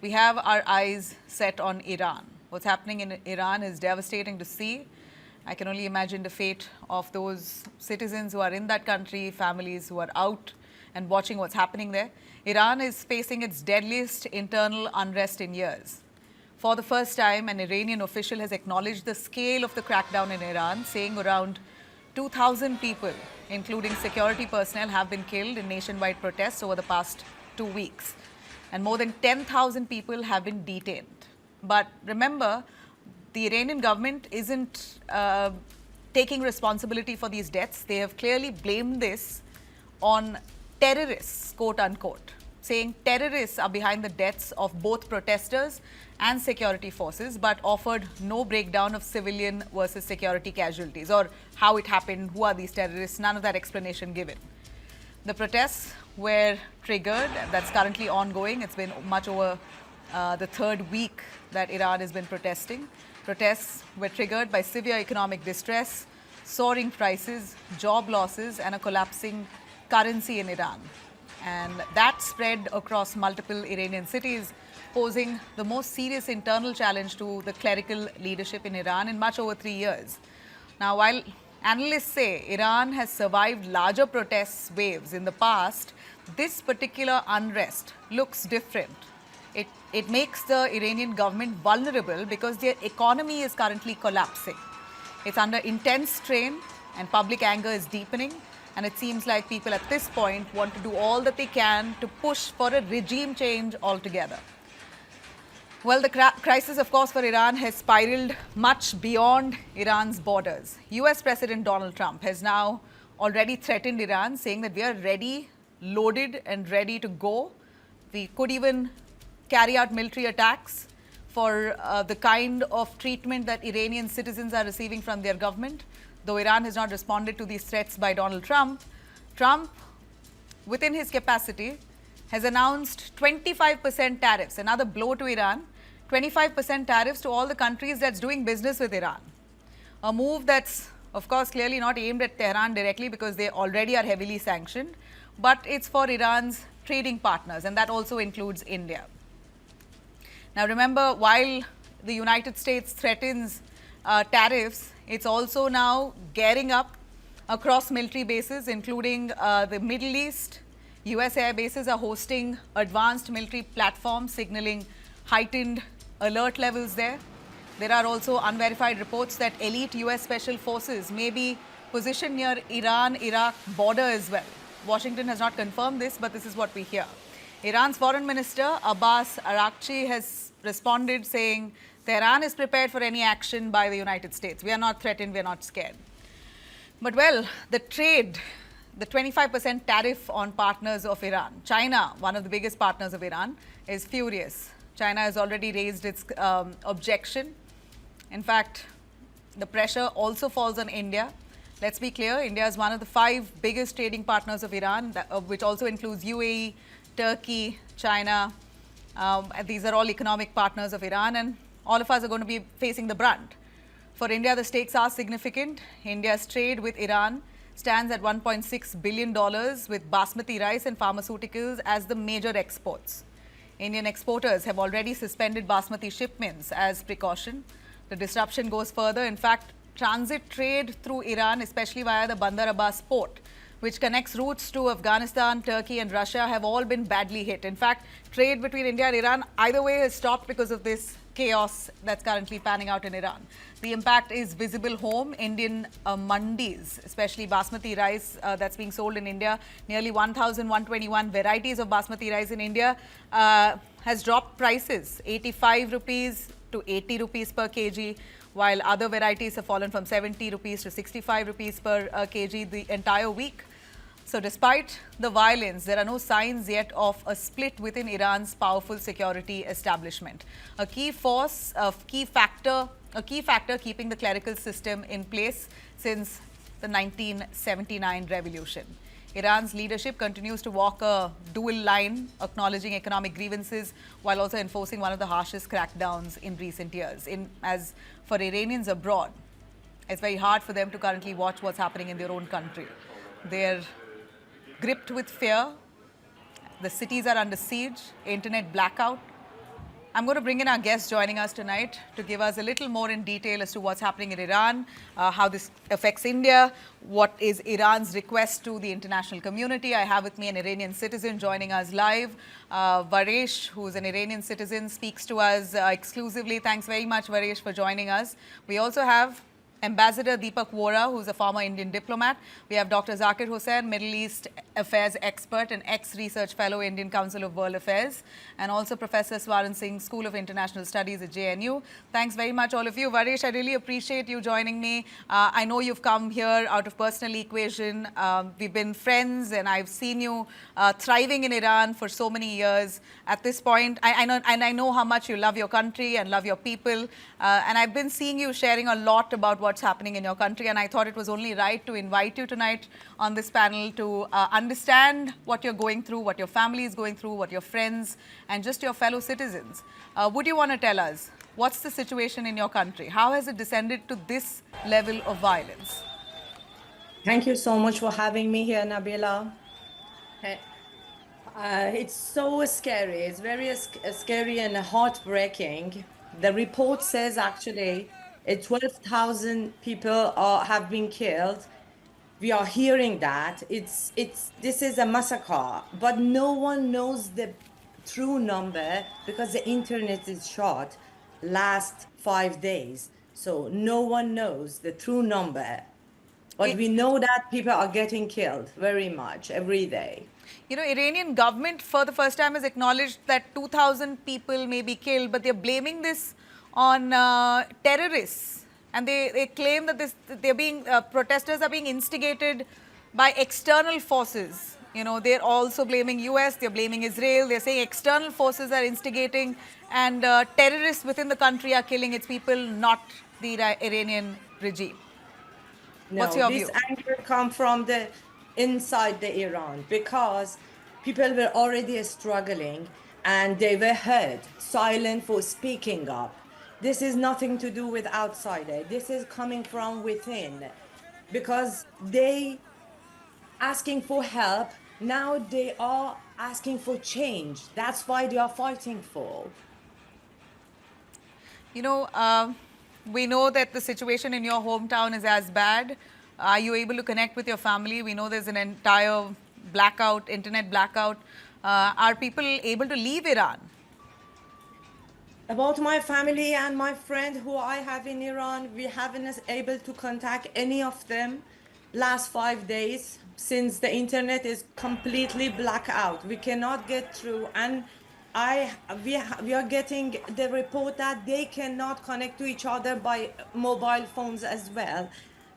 we have our eyes set on Iran. What's happening in Iran is devastating to see. I can only imagine the fate of those citizens who are in that country, families who are out and watching what's happening there. Iran is facing its deadliest internal unrest in years. For the first time, an Iranian official has acknowledged the scale of the crackdown in Iran, saying around 2,000 people, including security personnel, have been killed in nationwide protests over the past 2 weeks. And more than 10,000 people have been detained. But remember, the Iranian government isn't taking responsibility for these deaths. They have clearly blamed this on terrorists, quote unquote, saying terrorists are behind the deaths of both protesters and security forces, but offered no breakdown of civilian versus security casualties or how it happened, who are these terrorists, none of that explanation given. The protests were triggered, that's currently ongoing. It's been much over the third week that Iran has been protesting. Protests were triggered by severe economic distress, soaring prices, job losses, and a collapsing currency in Iran. And that spread across multiple Iranian cities, posing the most serious internal challenge to the clerical leadership in Iran in much over 3 years. Now, while analysts say Iran has survived larger protest waves in the past, this particular unrest looks different. It makes the Iranian government vulnerable because their economy is currently collapsing. It's under intense strain and public anger is deepening. And it seems like people at this point want to do all that they can to push for a regime change altogether. Well, the crisis, of course, for Iran has spiraled much beyond Iran's borders. US President Donald Trump has now already threatened Iran, saying that we are ready, loaded, and ready to go. We could even carry out military attacks for the kind of treatment that Iranian citizens are receiving from their government. Though Iran has not responded to these threats by Donald Trump, Trump, within his capacity, has announced 25% tariffs, another blow to Iran, 25% tariffs to all the countries that's doing business with Iran. A move that's, of course, clearly not aimed at Tehran directly because they already are heavily sanctioned, but it's for Iran's trading partners, and that also includes India. Now, remember, while the United States threatens tariffs, it's also now gearing up across military bases, including the Middle East. US air bases are hosting advanced military platforms, signaling heightened alert levels there. There are also unverified reports that elite US special forces may be positioned near Iran-Iraq border as well. Washington has not confirmed this, but this is what we hear. Iran's foreign minister, Abbas Araghchi, has responded saying, Tehran is prepared for any action by the United States. We are not threatened, we are not scared. But well, the trade, the 25% tariff on partners of Iran, China, one of the biggest partners of Iran, is furious. China has already raised its objection. In fact, the pressure also falls on India. Let's be clear, India is one of the 5 biggest trading partners of Iran, which also includes UAE, Turkey, China. These are all economic partners of Iran, and all of us are going to be facing the brunt. For India, the stakes are significant. India's trade with Iran stands at $1.6 billion, with basmati rice and pharmaceuticals as the major exports. Indian exporters have already suspended basmati shipments as precaution. The disruption goes further. In fact, transit trade through Iran, especially via the Bandar Abbas port, which connects routes to Afghanistan, Turkey, and Russia, have all been badly hit. In fact, trade between India and Iran either way has stopped because of this chaos that's currently panning out in Iran. The impact is visible home. Indian mandis, especially basmati rice that's being sold in India, nearly 1,121 varieties of basmati rice in India, has dropped prices, 85 rupees to 80 rupees per kg, while other varieties have fallen from 70 rupees to 65 rupees per kg the entire week. So despite the violence, there are no signs yet of a split within Iran's powerful security establishment. A key factor keeping the clerical system in place since the 1979 revolution. Iran's leadership continues to walk a dual line, acknowledging economic grievances while also enforcing one of the harshest crackdowns in recent years. As for Iranians abroad, it's very hard for them to currently watch what's happening in their own country. They're gripped with fear. The cities are under siege, internet blackout. I'm going to bring in our guest joining us tonight to give us a little more in detail as to what's happening in Iran, how this affects India, what is Iran's request to the international community. I have with me an Iranian citizen joining us live. Varesh, who is an Iranian citizen, speaks to us exclusively. Thanks very much, Varesh, for joining us. We also have Ambassador Deepak Vora, who's a former Indian diplomat. We have Dr. Zakir Hussain, Middle East Affairs expert and ex-research fellow, Indian Council of World Affairs, and also Professor Swaran Singh, School of International Studies at JNU. Thanks very much, all of you. Varesh, I really appreciate you joining me. I know you've come here out of personal equation. We've been friends, and I've seen you thriving in Iran for so many years. At this point, I know how much you love your country and love your people, and I've been seeing you sharing a lot about what's happening in your country, and I thought it was only right to invite you tonight on this panel to understand what you're going through, what your family is going through, what your friends and just your fellow citizens. Would you want to tell us what's the situation in your country? How has it descended to this level of violence? Thank you so much for having me here, Nabila. It's so scary. It's very scary and heartbreaking. The report says actually 12,000 people have been killed. We are hearing that. This is a massacre, but no one knows the true number because the internet is shut last 5 days. So no one knows the true number. But we know that people are getting killed very much every day. You know, Iranian government for the first time has acknowledged that 2,000 people may be killed, but they're blaming this on terrorists. And they claim that protesters are being instigated by external forces. You know, they're also blaming US, they're blaming Israel. They're saying external forces are instigating, and terrorists within the country are killing its people, not the Iranian regime. No, what's your this view? anger come from the inside the Iran because people were already struggling and they were heard, silent for speaking up. This is nothing to do with outsider. This is coming from within because they asking for help. Now they are asking for change. That's why they are fighting for. You know, we know that the situation in your hometown is as bad. Are you able to connect with your family? We know there's an entire blackout, internet blackout. Are people able to leave Iran? About my family and my friend who I have in Iran, we haven't able to contact any of them last 5 days since the internet is completely black out. We cannot get through, and we are getting the report that they cannot connect to each other by mobile phones as well.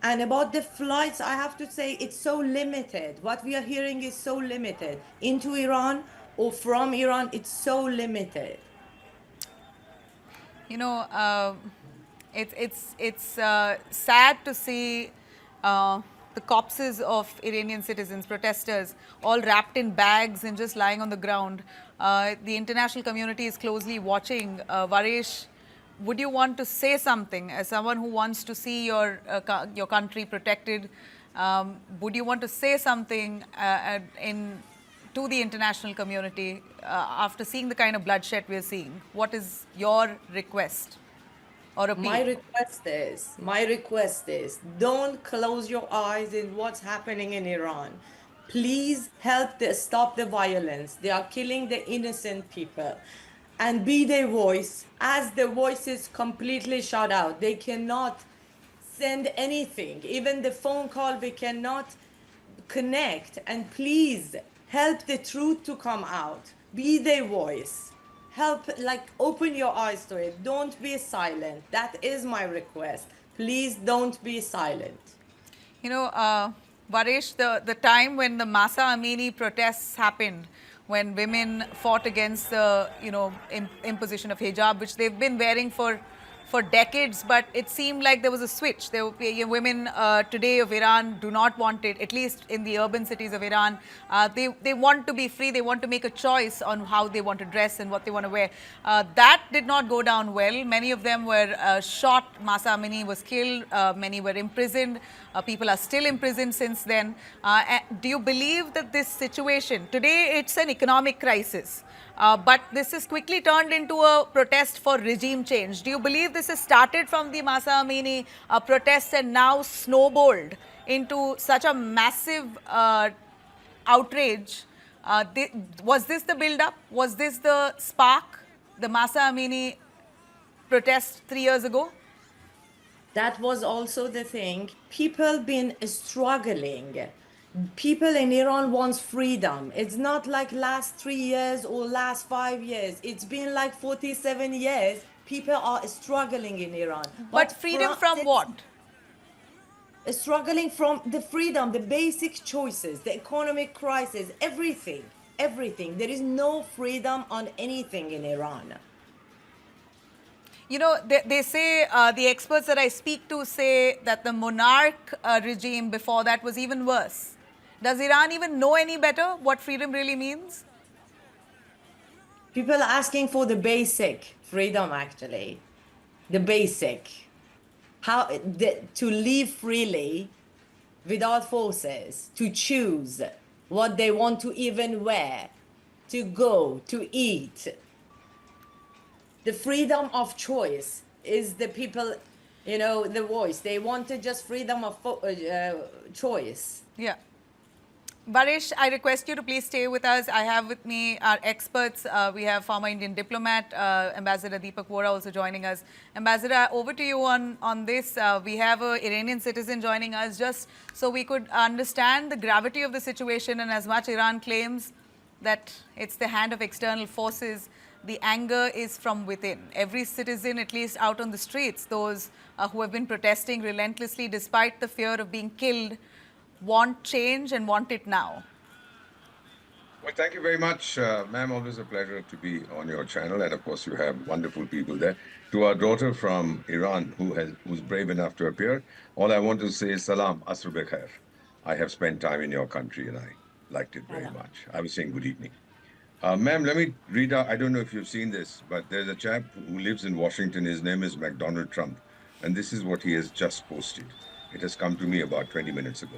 And about the flights, I have to say it's so limited. What we are hearing is so limited. Into Iran or from Iran, it's so limited. You know, it's sad to see the corpses of Iranian citizens, protesters, all wrapped in bags and just lying on the ground. The international community is closely watching. Varesh, would you want to say something as someone who wants to see your country protected? Would you want to say something to the international community after seeing the kind of bloodshed we're seeing? What is your request or appeal? My request is don't close your eyes in what's happening in Iran. Please help stop the violence. They are killing the innocent people. And be their voice, as the voice is completely shut out. They cannot send anything. Even the phone call, we cannot connect. And please help the truth to come out. Be their voice. Help, like, open your eyes to it. Don't be silent. That is my request. Please don't be silent. You know, Varesh, the time when the Masa Amini protests happened, when women fought against the, imposition of hijab, which they've been wearing for decades, but it seemed like there was a switch. Women today of Iran do not want it, at least in the urban cities of Iran. They want to be free. They want to make a choice on how they want to dress and what they want to wear. That did not go down well. Many of them were shot. Masa Amini was killed. Many were imprisoned. People are still imprisoned since then. Do you believe that this situation, today it's an economic crisis, But this is quickly turned into a protest for regime change. Do you believe this has started from the Masa Amini protests and now snowballed into such a massive outrage? Was this the build-up? Was this the spark? The Masa Amini protest 3 years ago? That was also the thing. People been struggling. People in Iran wants freedom. It's not like last 3 years or last 5 years. It's been like 47 years. People are struggling in Iran. But freedom from what? Struggling from the freedom, the basic choices, the economic crisis, everything. Everything. There is no freedom on anything in Iran. You know, they say, the experts that I speak to say that the monarch regime before that was even worse. Does Iran even know any better what freedom really means? People asking for the basic freedom, actually. The basic. To live freely without forces, to choose what they want to even wear, to go, to eat. The freedom of choice is the people, the voice. They wanted just freedom of choice. Yeah. Barish, I request you to please stay with us. I have with me our experts. We have former Indian diplomat, Ambassador Deepak Vora, also joining us. Ambassador, over to you on this. We have an Iranian citizen joining us just so we could understand the gravity of the situation. And as much Iran claims that it's the hand of external forces, the anger is from within. Every citizen, at least out on the streets, those who have been protesting relentlessly despite the fear of being killed, want change and want it now. Well, thank you very much, ma'am. Always a pleasure to be on your channel, and of course, you have wonderful people there. To our daughter from Iran, who's brave enough to appear, all I want to say is salam, asr bekhair. I have spent time in your country, and I liked it very much. I was saying good evening. Ma'am, let me read out. I don't know if you've seen this, but there's a chap who lives in Washington. His name is McDonald Trump, and this is what he has just posted. It has come to me about 20 minutes ago.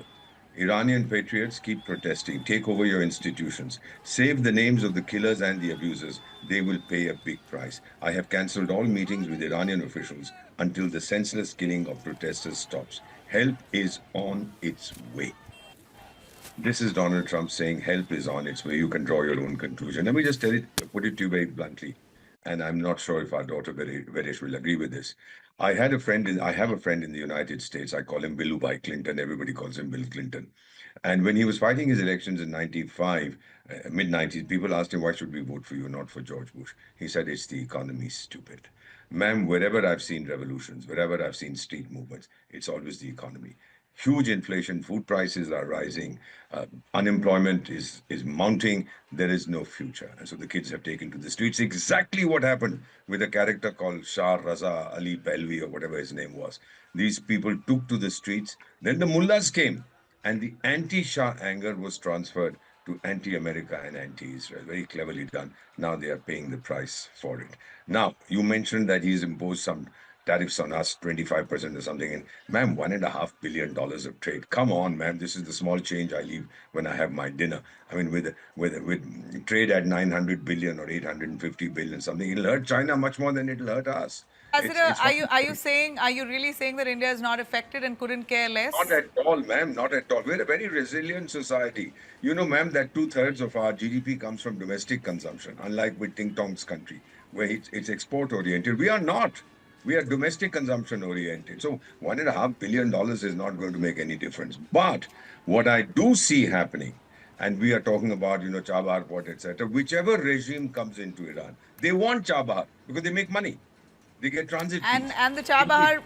Iranian patriots, keep protesting. Take over your institutions. Save the names of the killers and the abusers. They will pay a big price. I have cancelled all meetings with Iranian officials until the senseless killing of protesters stops. Help is on its way. This is Donald Trump saying help is on its way. You can draw your own conclusion. Let me just put it to you very bluntly. And I'm not sure if our daughter Verish will agree with this. I have a friend in the United States. I call him Billubai Clinton. Everybody calls him Bill Clinton. And when he was fighting his elections in 95, mid-90s, people asked him, why should we vote for you, not for George Bush? He said, it's the economy, stupid. Ma'am, wherever I've seen revolutions, wherever I've seen street movements, it's always the economy. Huge inflation, food prices are rising, unemployment is mounting, there is no future. And so the kids have taken to the streets. Exactly what happened with a character called Shah Raza Ali Pahlavi or whatever his name was. These people took to the streets. Then the mullahs came, and the anti-Shah anger was transferred to anti-America and anti-Israel. Very cleverly done. Now they are paying the price for it. Now, you mentioned that he's imposed some tariffs on us, 25% or something. And ma'am, $1.5 billion of trade. Come on, ma'am. This is the small change I leave when I have my dinner. I mean, with trade at 900 billion or 850 billion something, it'll hurt China much more than it'll hurt us. Ambassador, are you really saying that India is not affected and couldn't care less? Not at all, ma'am. Not at all. We're a very resilient society. You know, ma'am, that 2/3 of our GDP comes from domestic consumption, unlike with Ting Tong's country, where it's export oriented. We are not. We are domestic consumption oriented. So $1.5 billion is not going to make any difference. But what I do see happening, and we are talking about, Chabahar port, etc. Whichever regime comes into Iran, they want Chabahar because they make money. They get transit fees. And the Chabahar,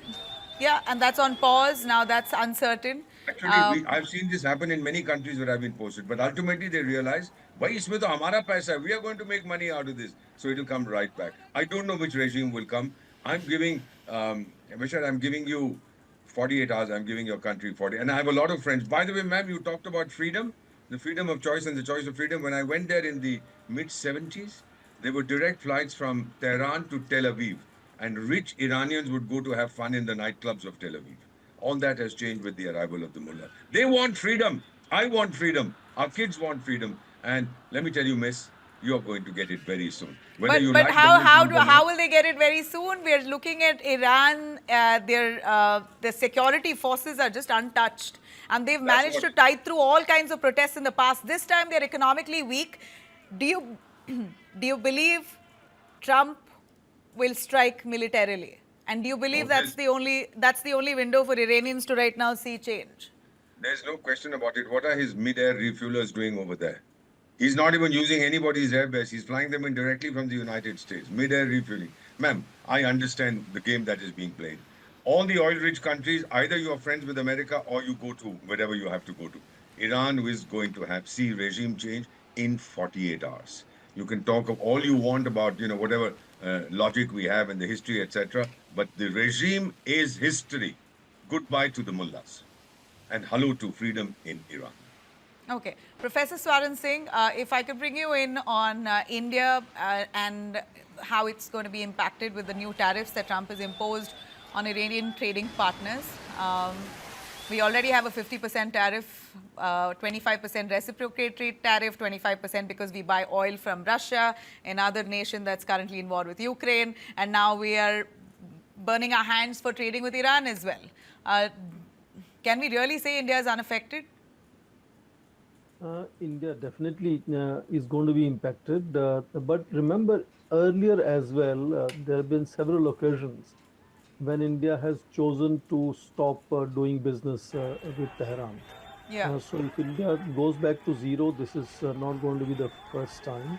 yeah, and that's on pause. Now that's uncertain. Actually, I've seen this happen in many countries where I've been posted. But ultimately, they realize, bhai, isme to hamara paisa hai. We are going to make money out of this. So it'll come right back. I don't know which regime will come. I'm giving, Vishal, I'm giving you 48 hours. I'm giving your country 40. And I have a lot of friends. By the way, ma'am, you talked about freedom, the freedom of choice and the choice of freedom. When I went there in the mid-70s, there were direct flights from Tehran to Tel Aviv. And rich Iranians would go to have fun in the nightclubs of Tel Aviv. All that has changed with the arrival of the mullah. They want freedom. I want freedom. Our kids want freedom. And let me tell you, miss, you're going to get it very soon. Whether you But like Donald Trump or how not, will they get it very soon? We are looking at Iran. Their security forces are just untouched, and they've that's managed what. to tide through all kinds of protests in the past. This time they're economically weak. Do you do you believe Trump will strike militarily? And do you believe No, that's the only window for Iranians to right now see change? there's no question about it. What are his mid-air refuelers doing over there? He's not even using anybody's airbase. He's flying them in directly from the United States. Mid-air refueling. Ma'am, I understand the game that is being played. All the oil-rich countries, either you are friends with America or you go to wherever you have to go to. Iran is going to see regime change in 48 hours. You can talk of all you want about, whatever logic we have in the history, etc. But the regime is history. Goodbye to the mullahs and hello to freedom in Iran. Okay. Professor Swaran Singh, if I could bring you in on India and how it's going to be impacted with the new tariffs that Trump has imposed on Iranian trading partners. We already have a 50% tariff, 25% reciprocatory tariff, 25% because we buy oil from Russia, another nation that's currently in war with Ukraine, and now we are burning our hands for trading with Iran as well. Can we really say India is unaffected? India definitely is going to be impacted. But remember, earlier as well, there have been several occasions when India has chosen to stop doing business with Tehran. Yeah. So if India goes back to zero, this is not going to be the first time.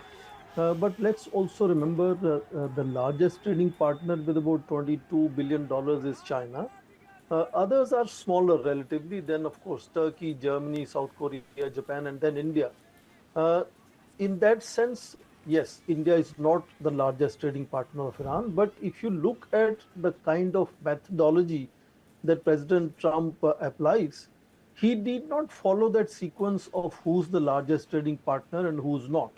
But let's also remember the largest trading partner with about $22 billion is China. Others are smaller relatively, then of course Turkey, Germany, South Korea, Japan, and then India. Uh, in that sense, yes, India is not the largest trading partner of Iran. But if you look at the kind of methodology that President Trump applies, he did not follow that sequence of who's the largest trading partner and who's not.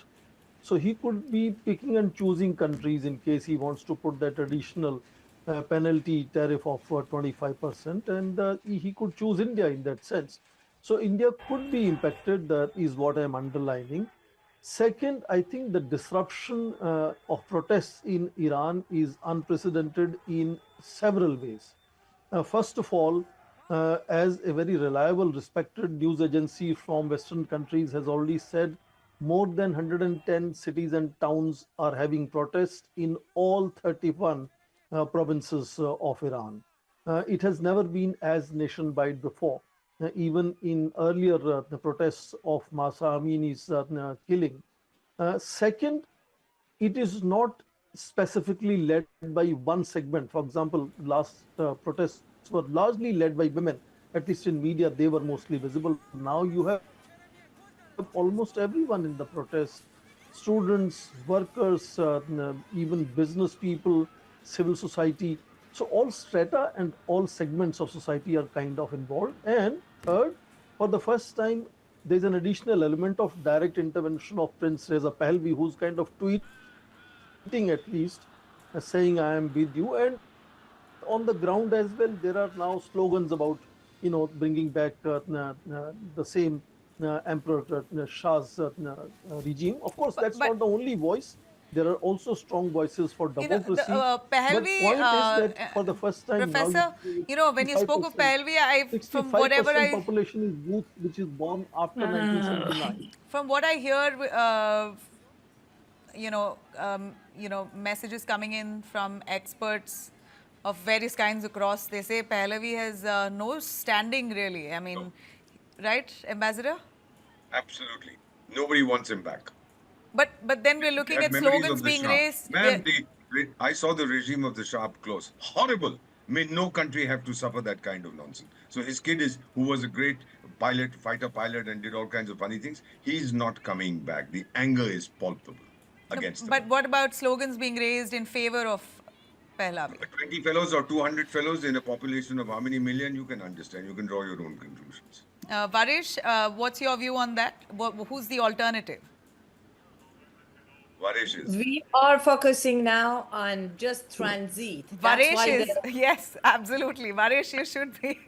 So he could be picking and choosing countries in case he wants to put that additional penalty tariff of 25%, and he could choose India in that sense. So India could be impacted, is what I'm underlining. Second, I think the disruption of protests in Iran is unprecedented in several ways. First of all, as a very reliable, respected news agency from Western countries has already said, more than 110 cities and towns are having protests in all 31 provinces of Iran. It has never been as nation-wide before. Even in earlier the protests of Masa Amini's killing. Second, it is not specifically led by one segment. For example, last protests were largely led by women, at least in media, they were mostly visible. Now you have almost everyone in the protest, students, workers, even business people, civil society. So all strata and all segments of society are kind of involved. And third, for the first time, there's an additional element of direct intervention of Prince Reza Pahlavi, who's kind of tweeting at least, saying I am with you. And on the ground as well, there are now slogans about, bringing back the same Emperor Shah's regime. Of course, that's not the only But voice. There are also strong voices for democracy. But Pahlavi, point is that for the first time now, Professor, when you spoke of 65%, Pahlavi, from whatever 65% population is youth, which is born after 1979. from what I hear, messages coming in from experts of various kinds across, they say Pahlavi has no standing really. I mean, right, Ambassador? Absolutely. Nobody wants him back. But then we're They looking have at memories slogans of the being Shah. raised. Man, I saw the regime of the Shah up close. Horrible. May no country have to suffer that kind of nonsense. So his kid who was a great pilot, fighter pilot, and did all kinds of funny things, he's not coming back. The anger is palpable against him. But what about slogans being raised in favor of Pahlavi? 20 fellows or 200 fellows in a population of how many million, you can understand. You can draw your own conclusions. Varish, what's your view on that? Who's the alternative? Varesh is. We are focusing now on just transit. That's Varish why is, yes, absolutely. Varish, you should be.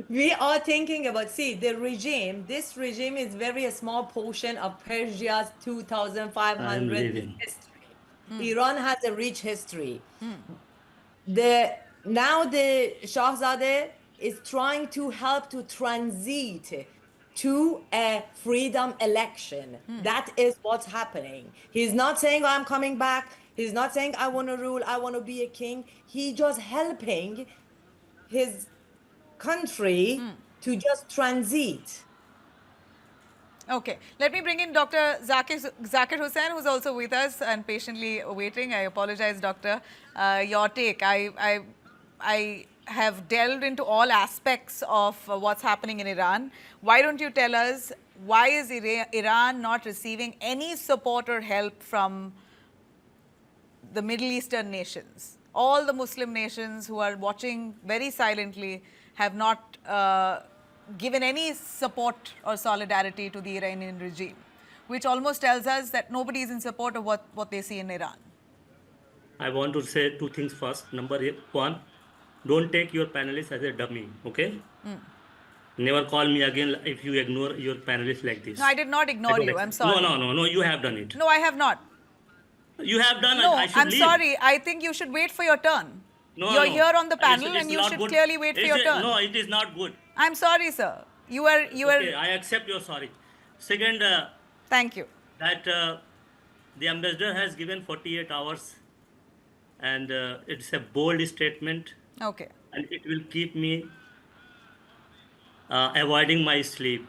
We are thinking about, see, this regime is very a small portion of Persia's I am 2,500 leaving. history. Iran has a rich history. Now the Shahzadeh is trying to help to transit to a freedom election. That is what's happening. He's not saying, "Oh, I'm coming back." He's not saying, "I want to rule, I want to be a king." He just helping his country to just transit. Okay, let me bring in Dr. Zakir Hussain, who's also with us and patiently waiting. I apologize, Doctor. Your take. I have delved into all aspects of what's happening in Iran. Why don't you tell us why is Iran not receiving any support or help from the Middle Eastern nations? All the Muslim nations who are watching very silently have not given any support or solidarity to the Iranian regime, which almost tells us that nobody is in support of what they see in Iran. I want to say two things first. Number one, don't take your panelists as a dummy, okay? Never call me again if you ignore your panelists like this. No, I did not ignore you. I'm sorry. No, you have done it. No, I have not. You have done it. No, I should I'm leave. sorry. I think you should wait for your turn. No, You're no. here on the panel It's and you not should good. clearly wait for your turn. No, it is not good. I'm sorry, sir. You are. Okay, I accept your sorry. Second, Thank you. that the ambassador has given 48 hours and it's a bold statement Okay. and it will keep me avoiding my sleep.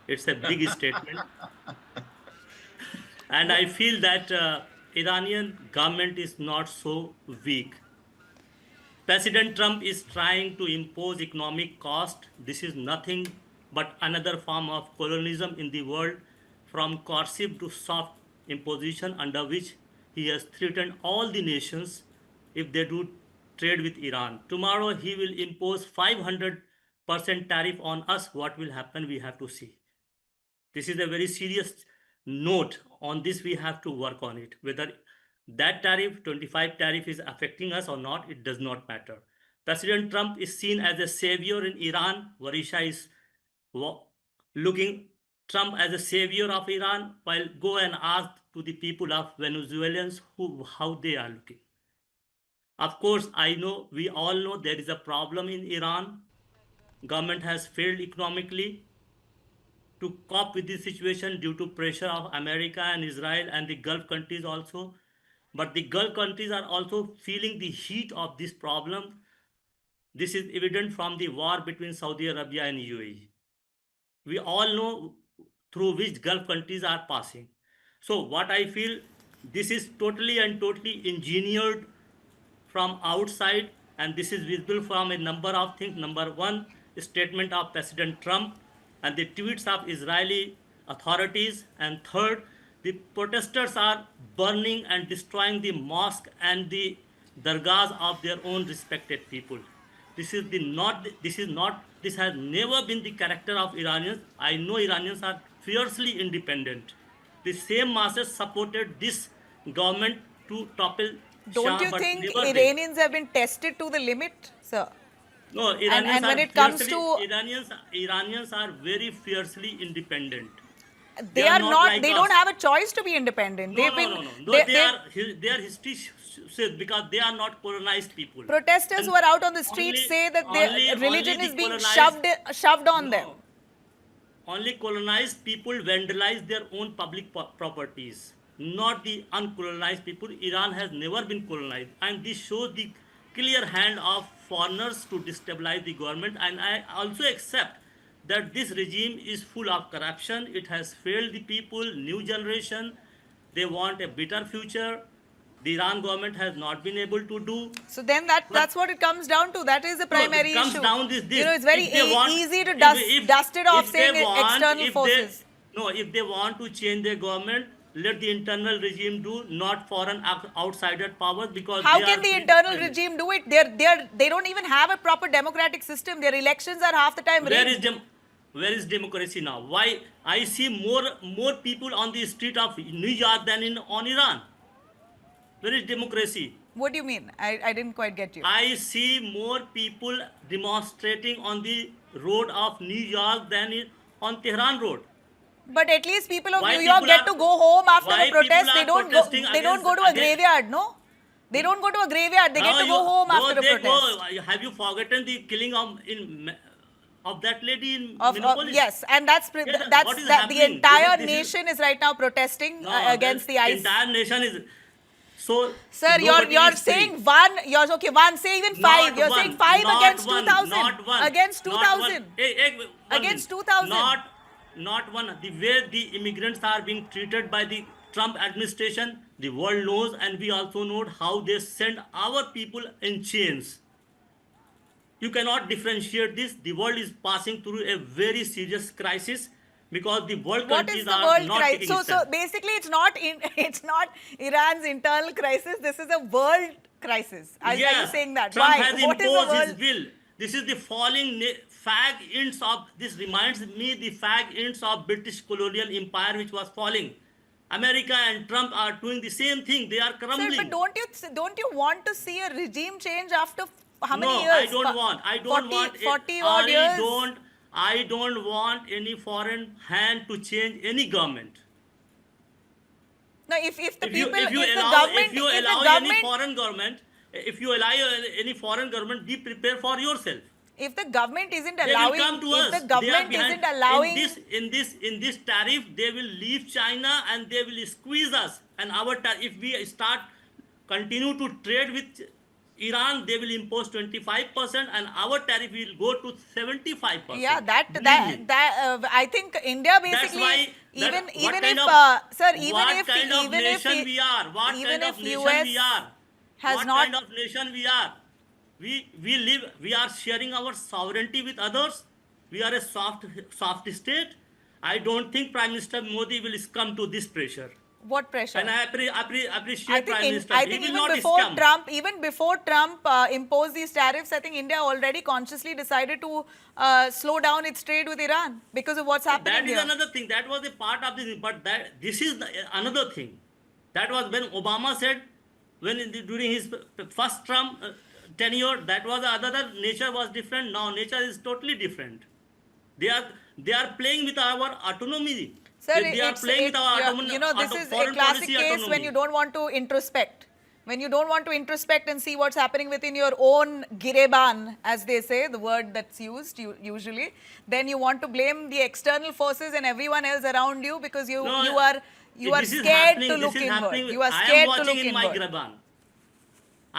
It's a big statement. And I feel that Iranian government is not so weak. President Trump is trying to impose economic cost. This is nothing but another form of colonialism in the world, from coercive to soft imposition, under which he has threatened all the nations if they do trade with Iran. Tomorrow he will impose 500% tariff on us. What will happen? We have to see. This is a very serious note. On this, we have to work on it. Whether that tariff, 25 tariff, is affecting us or not, it does not matter. President Trump is seen as a savior in Iran. Varisha is looking Trump as a savior of Iran, while go and ask to the people of Venezuelans how they are looking. Of course, we all know there is a problem in Iran. Government has failed economically to cope with this situation due to pressure of America and Israel and the Gulf countries also. But the Gulf countries are also feeling the heat of this problem. This is evident from the war between Saudi Arabia and UAE. We all know through which Gulf countries are passing. So what I feel, this is totally engineered from outside, and this is visible from a number of things. Number one, statement of President Trump and the tweets of Israeli authorities. And third, the protesters are burning and destroying the mosque and the dargahs of their own respected people. This has never been the character of Iranians. I know Iranians are fiercely independent. The same masses supported this government to topple Don't Shah, you but think never did. Iranians have been tested to the limit, sir? No, Iranians and when are it comes fiercely, to Iranians are very fiercely independent. they are not. like They us. don't have a choice to be independent. They've been. Their history says, because they are not colonized people. Protesters And who are out on the streets only- say that only- their religion only is the being colonized- shoved on them. Only colonized people vandalize their own public properties, not the uncolonized people. Iran has never been colonized, and this shows the clear hand of foreigners to destabilize the government. And I also accept that this regime is full of corruption. It has failed the people, new generation. They want a better future. The Iran government has not been able to do. So then that's what it comes down to. That is the primary it comes issue. down this. You know, it's very If they want- easy to if- dust it off if they saying want- external if forces. If they want to change their government, let the internal regime do, not foreign outsider powers, because How they can are the free internal to- regime do it? They don't even have a proper democratic system. Their elections are half the time rigged. Where is democracy now? Why I see more people on the street of New York than on Iran? Where is democracy? What do you mean? I didn't quite get you. I see more people demonstrating on the road of New York than on Tehran road. But at least people of Why New York people get are- to go home after why the protest. people They are don't go. protesting They don't go to a against- graveyard. No, they don't go to a graveyard. They get to go home after a they protest. Go, have you forgotten the killing of that lady in Of, Minneapolis? yes, and that's Yes, that's what is that the happening? entire This is- nation is right now protesting No, against the ICE. entire nation is so. Sir, nobody you're is saying free. one. You're okay. One. Say even five. Not You're one, saying five not against one, 2,000. Not one. Against not one. 2,000. One Against minute. 2,000. Not one. The way the immigrants are being treated by the Trump administration, the world knows, and we also know how they send our people in chains. You cannot differentiate this. The world is passing through a very serious crisis because the world What countries is the are world not crisis? taking So steps. basically, it's not Iran's internal crisis. This is a world crisis. Are you saying that? Trump Why? has What is the imposed his world? will. This is the falling fag ends of, this reminds me the fag ends of British colonial empire which was falling. America and Trump are doing the same thing. They are crumbling. Sir, but don't you want to see a regime change after how many No, years? I don't want. I don't 40, want. 40 odd years. I don't want any foreign hand to change any government. No, if the If people, you if the allow, government, if you if allow the any government, foreign government, if you allow any foreign government, be prepared for yourself. if the government isn't They will allowing, come to if us. the They are government behind- isn't allowing, in this tariff, they will leave China and they will squeeze us. And if we start continue to trade with Iran, they will impose 25%, and our tariff will go to 75%. yeah, Believe me. I think India basically, why- even what even kind if of- sir, even what if kind of even if nation we are, what even kind of if nation US we are, has what not kind of nation we are. We are sharing our sovereignty with others. We are a soft state. I don't think Prime Minister Modi will succumb to this pressure. what pressure? And I appreciate Prime Minister. I He think will even not before succumb. Trump imposed these tariffs, I think India already consciously decided to slow down its trade with Iran because of what's happening That is here. another thing. That was a part of this. But this is another thing. That was when Obama said, during his first Trump tenure, that was another. Nature was different. Now nature is totally different. They are playing with our autonomy. Sir, they are playing with our autonomy. you know, this is a foreign classic policy case when autonomy. you don't want to introspect. When you don't want to introspect and see what's happening within your own gireban, as they say, the word that's used usually, then you want to blame the external forces and everyone else around you because you are this is scared happening- to look this is inward. happening- You are I am scared to watching look in my inward. Graban.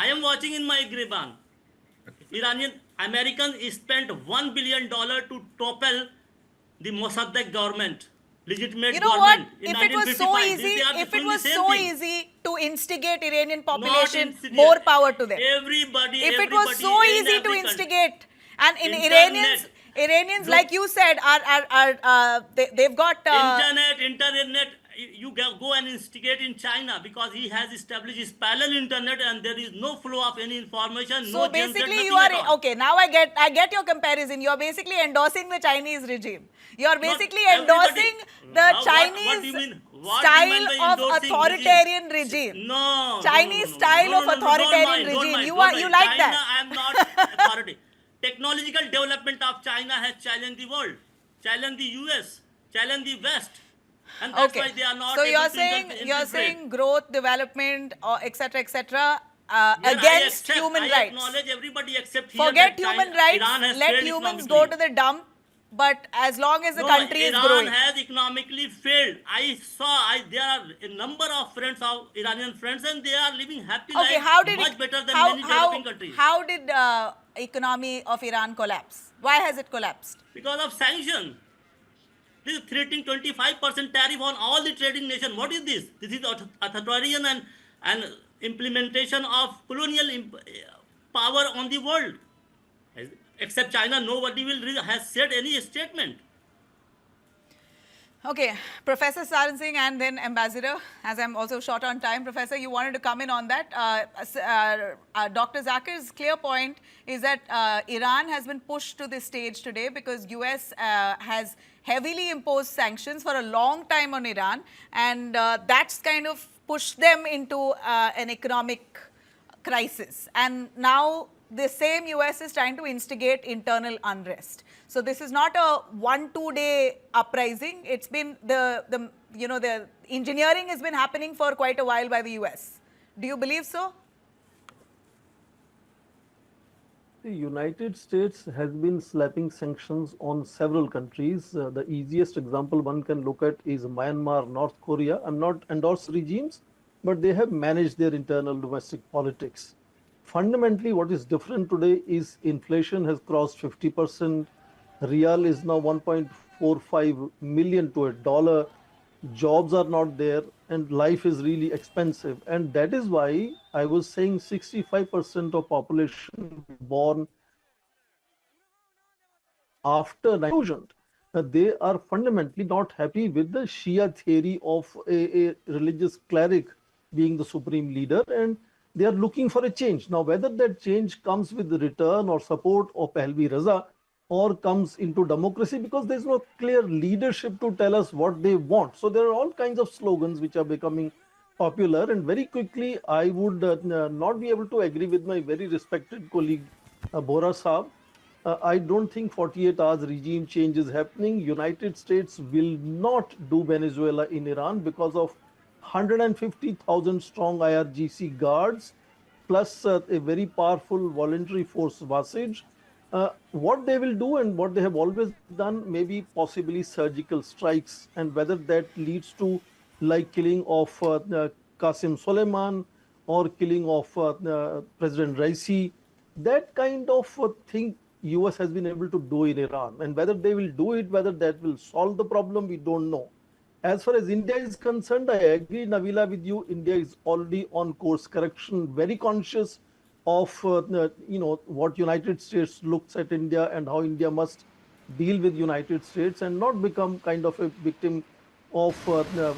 I am watching in my Graban. Americans spent $1 billion to topple the Mossadegh government, legitimate You know what? government. In If it was so 1955. easy, They are if it doing the was same so thing. easy to instigate Iranian Not population, instigate. more power to them. Everybody. If it was so in easy to every country. instigate, and in Internet. Iranians, Look. like you said, they've got Internet, you go and instigate in China because he has established his parallel internet and there is no flow of any information. so no basically nothing you are at all. okay. Now I get your comparison. You are basically endorsing the Chinese regime. You are basically everybody- endorsing the What do you Chinese mean? What do you mean style by of endorsing authoritarian regime. No. Chinese no, style of don't authoritarian mind, don't regime. mind, You don't are- you mind. like China, that. I am not authority. Technological development of China has challenged the world, challenged the US, challenged the West. And that's Okay. why they are not So able you're to saying infiltrate. growth, development, etc., etc. Here Against human I rights. acknowledge everybody except here Forget that China, human rights. Iran has Let failed humans go to economically. the dump. But as long as the No, country is Iran growing. has economically failed. There are a number of friends of Iranian friends, and they are living happy Okay, lives how did much better than how, many developing countries. how did economy of Iran collapse? Why has it collapsed? Because of sanctions. This is threatening 25% tariff on all the trading nations. What is this? This is authoritarian and implementation of colonial power on the world. Except China, nobody has said any statement. Okay, Professor Saran Singh and then Ambassador, as I'm also short on time, Professor, you wanted to come in on that. Dr. Zakir's clear point is that Iran has been pushed to this stage today because US has heavily imposed sanctions for a long time on Iran, and that's kind of pushed them into an economic crisis, and now the same US is trying to instigate internal unrest. So this is not a 1-2 day uprising. It's been the engineering has been happening for quite a while by the US. Do you believe so? The United States has been slapping sanctions on several countries. The easiest example one can look at is Myanmar, North Korea. I'm not endorsed regimes, but they have managed their internal domestic politics. Fundamentally, what is different today is inflation has crossed 50%. Real is now 1.45 million to a dollar. Jobs are not there, and life is really expensive. And that is why I was saying 65% of population born after 2000, they are fundamentally not happy with the Shia theory of a religious cleric being the supreme leader, and they are looking for a change. Now, whether that change comes with the return or support of Pahlavi Raza or comes into democracy, because there's no clear leadership to tell us what they want. So there are all kinds of slogans which are becoming popular, and very quickly I would not be able to agree with my very respected colleague Bora Saab. I don't think 48 hours regime change is happening. United States will not do Venezuela in Iran because of 150,000 strong IRGC guards, plus a very powerful voluntary force Wasage. What they will do and what they have always done, maybe possibly surgical strikes, and whether that leads to like killing of Qasim Soleiman or killing of President Raisi, that kind of thing US has been able to do in Iran. And whether they will do it, whether that will solve the problem, we don't know. As far as India is concerned, I agree, Navila, with you. India is already on course correction, very conscious of what United States looks at India and how India must deal with United States and not become kind of a victim of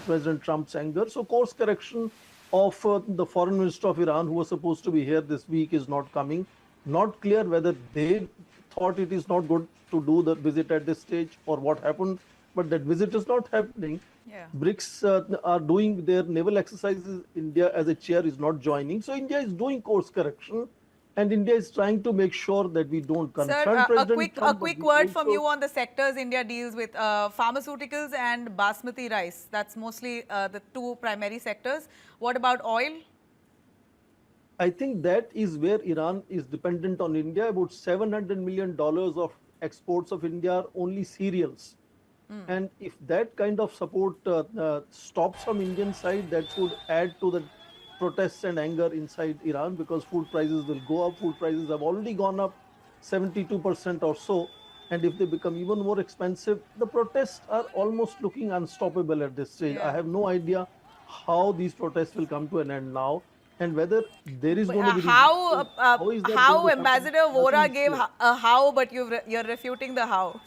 President Trump's anger. So course correction of the foreign minister of Iran, who was supposed to be here this week, is not coming. Not clear whether they thought it is not good to do the visit at this stage or what happened, but that visit is not happening. Yeah. BRICS are doing their naval exercises. India as a chair is not joining. So India is doing course correction, and India is trying to make sure that we don't confront Sir, President Trump. a quick word from you on the sectors India deals with. Pharmaceuticals and basmati rice. That's mostly the two primary sectors. What about oil? I think that is where Iran is dependent on India. About $700 million of exports of India are only cereals. And if that kind of support stops from Indian side, that could add to the protests and anger inside Iran, because food prices will go up. Food prices have already gone up 72% or so. And if they become even more expensive, the protests are almost looking unstoppable at this stage. Yeah. I have no idea how these protests will come to an end now, and whether there is going to be how is that how going to Ambassador happen? Vora Nothing is gave clear. a how, but you're refuting the how.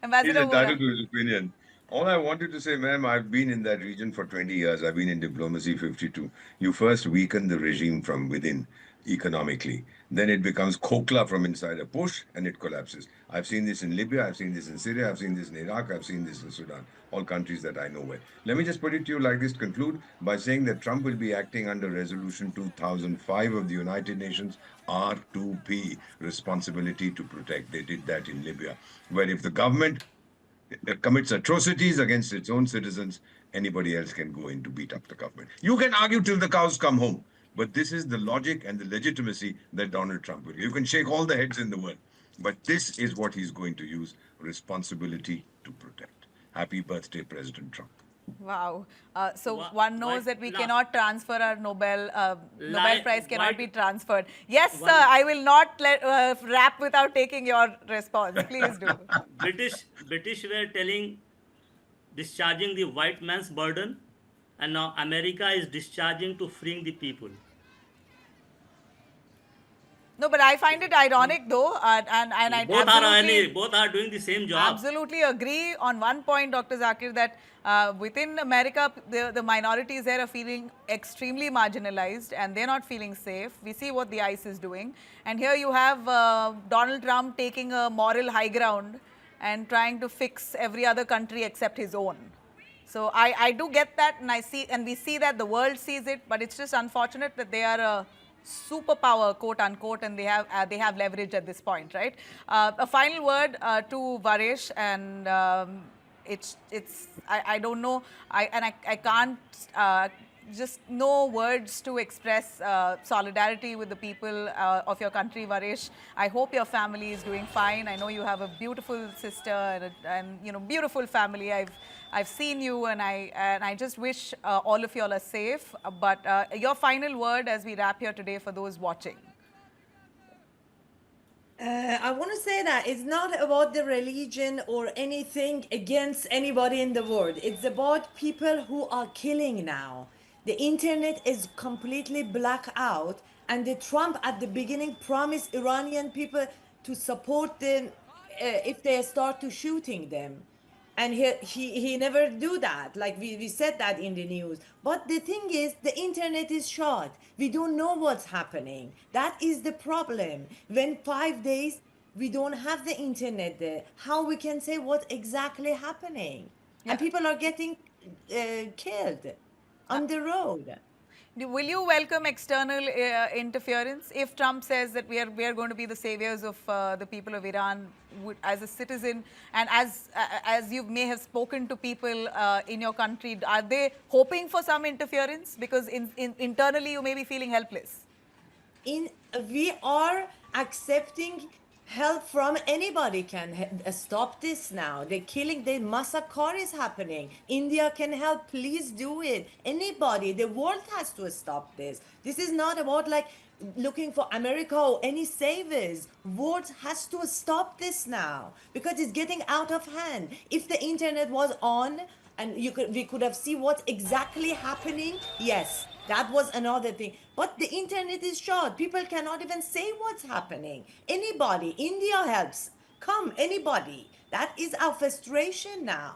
He's Ambassador entitled Vora. to his opinion. All I wanted to say, ma'am, I've been in that region for 20 years. I've been in diplomacy 52. You first weaken the regime from within economically. Then it becomes kokla from inside, a push, and it collapses. I've seen this in Libya, I've seen this in Syria, I've seen this in Iraq, I've seen this in Sudan, all countries that I know well. Let me just put it to you like this, conclude by saying that Trump will be acting under Resolution 2005 of the United Nations, R2P, responsibility to protect. They did that in Libya, where if the government commits atrocities against its own citizens, anybody else can go in to beat up the government. You can argue till the cows come home, but this is the logic and the legitimacy that Donald Trump will. You can shake all the heads in the world, but this is what he's going to use: responsibility to protect. Happy birthday, President Trump. Wow. So one knows that we cannot transfer our Nobel Prize cannot be transferred. Yes, sir. I will not wrap without taking your response. Please do. British were telling discharging the white man's burden, and now America is discharging to freeing the people. No, but I find it ironic though, and I Both are doing the same job. Absolutely agree on one point, Dr. Zakir, that within America, the minorities there are feeling extremely marginalized and they're not feeling safe. We see what the ICE is doing. And here you have Donald Trump taking a moral high ground and trying to fix every other country except his own. So I do get that, and I see, and we see that the world sees it, but it's just unfortunate that they are a superpower, quote unquote, and they have leverage at this point, right? A final word to Varesh, and I don't know, I can't just no words to express solidarity with the people of your country, Varesh. I hope your family is doing fine. I know you have a beautiful sister and you know, beautiful family. I've seen you, and I just wish all of you all are safe. But your final word as we wrap here today for those watching. I want to say that it's not about the religion or anything against anybody in the world. It's about people who are killing now. The internet is completely black out, and the Trump at the beginning promised Iranian people to support them if they start to shooting them, and he never do that, like we said that in the news. But the thing is, the internet is shut. We don't know what's happening. That is the problem. When 5 days we don't have the internet there, how we can say what's exactly happening? Yeah. And people are getting killed on the road. Will you welcome external interference if Trump says that we are going to be the saviors of the people of Iran as a citizen, and as you may have spoken to people in your country, are they hoping for some interference, because internally you may be feeling helpless? We are accepting help from anybody. Can stop this now. The killing, the massacre is happening. India can help. Please do it. Anybody, the world has to stop this. This is not about like looking for America or any savers. World has to stop this now, because it's getting out of hand. If the internet was on and we could have seen what's exactly happening, yes, that was another thing. But the internet is shut. People cannot even say what's happening. Anybody, India helps. Come, anybody. That is our frustration now.